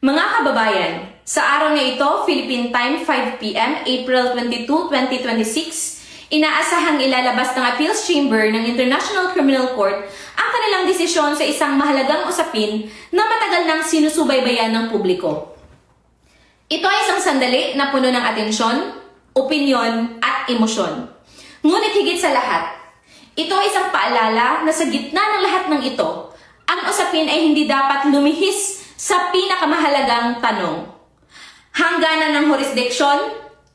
Mga kababayan, sa araw na ito, Philippine Time, 5 p.m., April 22, 2026, inaasahang ilalabas ng Appeals Chamber ng International Criminal Court ang kanilang desisyon sa isang mahalagang usapin na matagal nang sinusubaybayan ng publiko. Ito ay isang sandali na puno ng atensyon, opinyon at emosyon. Ngunit higit sa lahat, ito ay isang paalala na sa gitna ng lahat ng ito, ang usapin ay hindi dapat lumihis sa pinakamahalagang tanong. Hangganan ng jurisdiksyon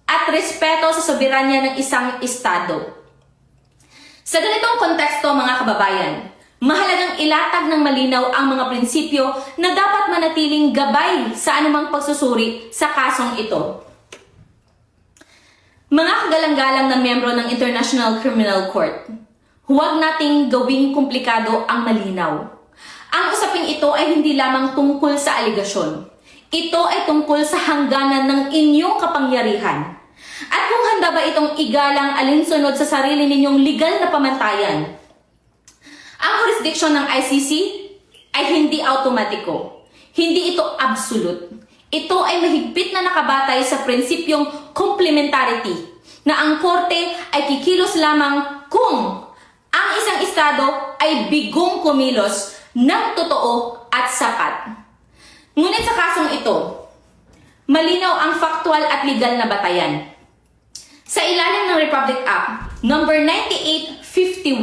at respeto sa soberanya ng isang estado. Sa ganitong konteksto mga kababayan, mahalagang ilatag ng malinaw ang mga prinsipyo na dapat manatiling gabay sa anumang pagsusuri sa kasong ito. Mga kagalang-galang na miyembro ng International Criminal Court, huwag nating gawing komplikado ang malinaw. Ang usaping ito ay hindi lamang tungkol sa aligasyon. Ito ay tungkol sa hangganan ng inyong kapangyarihan. At kung handa ba itong igalang alinsunod sa sarili ninyong legal na pamantayan. Ang jurisdiction ng ICC ay hindi automatiko. Hindi ito absolute. Ito ay mahigpit na nakabatay sa prinsipyong complementarity na ang korte ay kikilos lamang kung ang isang estado ay bigong kumilos ng totoo at sapat. Ngunit sa kasong ito, malinaw ang factual at legal na batayan. Sa ilalim ng Republic Act No. 9851,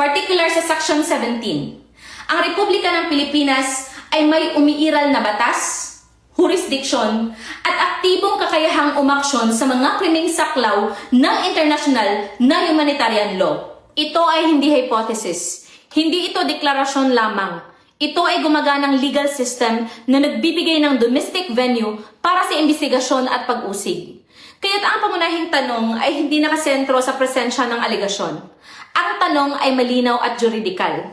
particular sa Section 17, ang Republika ng Pilipinas ay may umiiral na batas, jurisdiksyon, at aktibong kakayahang umaksyon sa mga krimeng saklaw ng international na humanitarian law. Ito ay hindi hypothesis. Hindi ito deklarasyon lamang. Ito ay gumaganang legal system na nagbibigay ng domestic venue para sa investigasyon at pag-usig. Kaya't ang pangunahing tanong ay hindi nakasentro sa presensya ng aligasyon. Ang tanong ay malinaw at juridikal.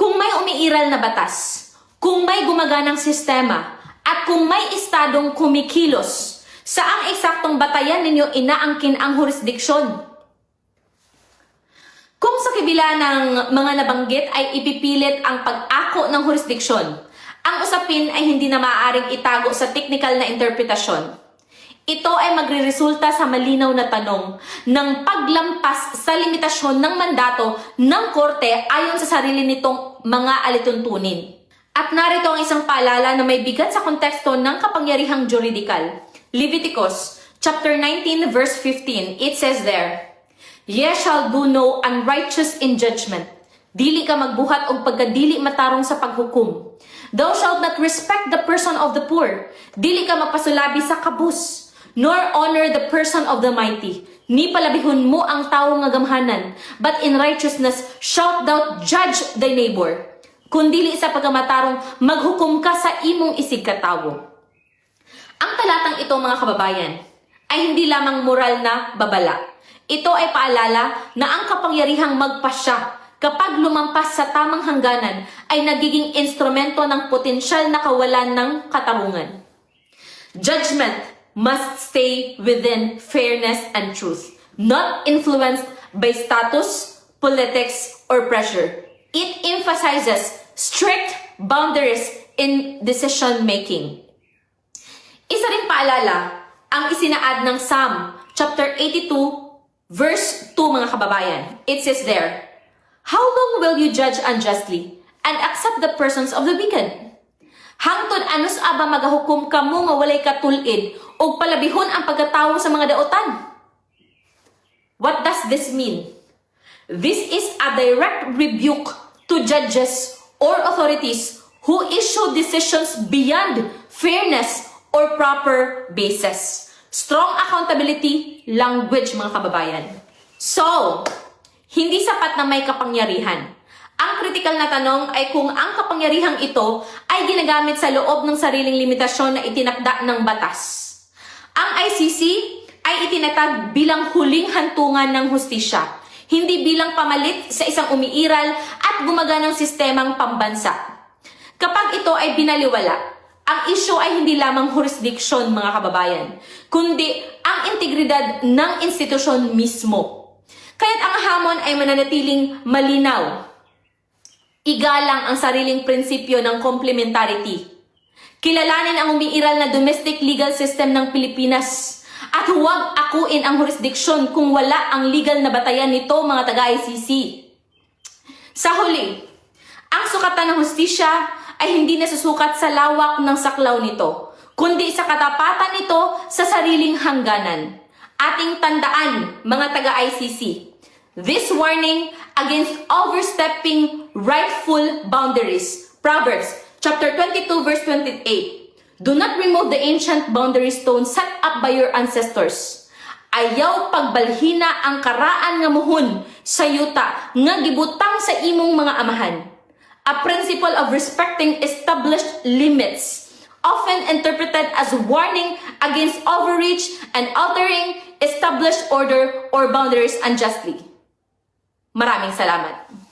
Kung may umiiral na batas, kung may gumaganang sistema, at kung may estadong kumikilos, saang eksaktong batayan ninyo inaangkin ang jurisdiksyon? Kung sa kabila ng mga nabanggit ay ipipilit ang pag-ako ng jurisdiksyon, ang usapin ay hindi na maaaring itago sa technical na interpretasyon. Ito ay magreresulta sa malinaw na tanong ng paglampas sa limitasyon ng mandato ng korte ayon sa sarili nitong mga alituntunin. At narito ang isang paalala na may bigat sa konteksto ng kapangyarihang juridikal. Leviticus chapter 19 verse 15, it says there, "Ye shall do no unrighteous in judgment. Dili ka magbuhat og pagkadili matarong sa paghukom. Thou shalt not respect the person of the poor. Dili ka magpasulabi sa kabus, nor honor the person of the mighty. Ni palabihon mo ang tawo nga gamhanan, but in righteousness shalt thou judge thy neighbor. Kung dili sa pagkamatarong maghukom ka sa imong isig katawo." Ang talatang ito mga kababayan ay hindi lamang moral na babala. Ito ay paalala na ang kapangyarihang magpasya kapag lumampas sa tamang hangganan ay nagiging instrumento ng potensyal na kawalan ng katarungan. Judgment must stay within fairness and truth, not influenced by status, politics, or pressure. It emphasizes strict boundaries in decision-making. Isa ring paalala ang isinaad ng Psalm chapter 82 Verse 2 mga kababayan, it says there, "How long will you judge unjustly and accept the persons of the wicked? Hangtod anus aba magahukom kamo nga walay katulid o palabihon ang pagkatawo sa mga daotan?" What does this mean? This is a direct rebuke to judges or authorities who issue decisions beyond fairness or proper basis. Strong accountability language mga kababayan. So, hindi sapat na may kapangyarihan. Ang kritikal na tanong ay kung ang kapangyarihang ito ay ginagamit sa loob ng sariling limitasyon na itinakda ng batas. Ang ICC ay itinatag bilang huling hantungan ng hustisya, hindi bilang pamalit sa isang umiiral at gumaganang sistemang pambansa. Kapag ito ay binaliwala, ang issue ay hindi lamang jurisdiction mga kababayan, kundi ang integridad ng institusyon mismo. Kaya't ang hamon ay mananatiling malinaw. Igalang ang sariling prinsipyo ng complementarity. Kilalanin ang umiiral na domestic legal system ng Pilipinas. At huwag akuin ang jurisdiksyon kung wala ang legal na batayan nito, mga taga-ICC. Sa huli, ang sukatan ng hustisya ay hindi nasusukat sa lawak ng saklaw nito, kundi sa katapatan nito sa sariling hangganan. Ating tandaan, mga taga-ICC, this warning against overstepping rightful boundaries. Proverbs chapter 22 verse 28. Do not remove the ancient boundary stone set up by your ancestors. Ayaw pagbalhina ang karaan nga muhon sa yuta nga gibutang sa imong mga amahan. A principle of respecting established limits, often interpreted as warning against overreach and altering established order or boundaries unjustly. Maraming salamat.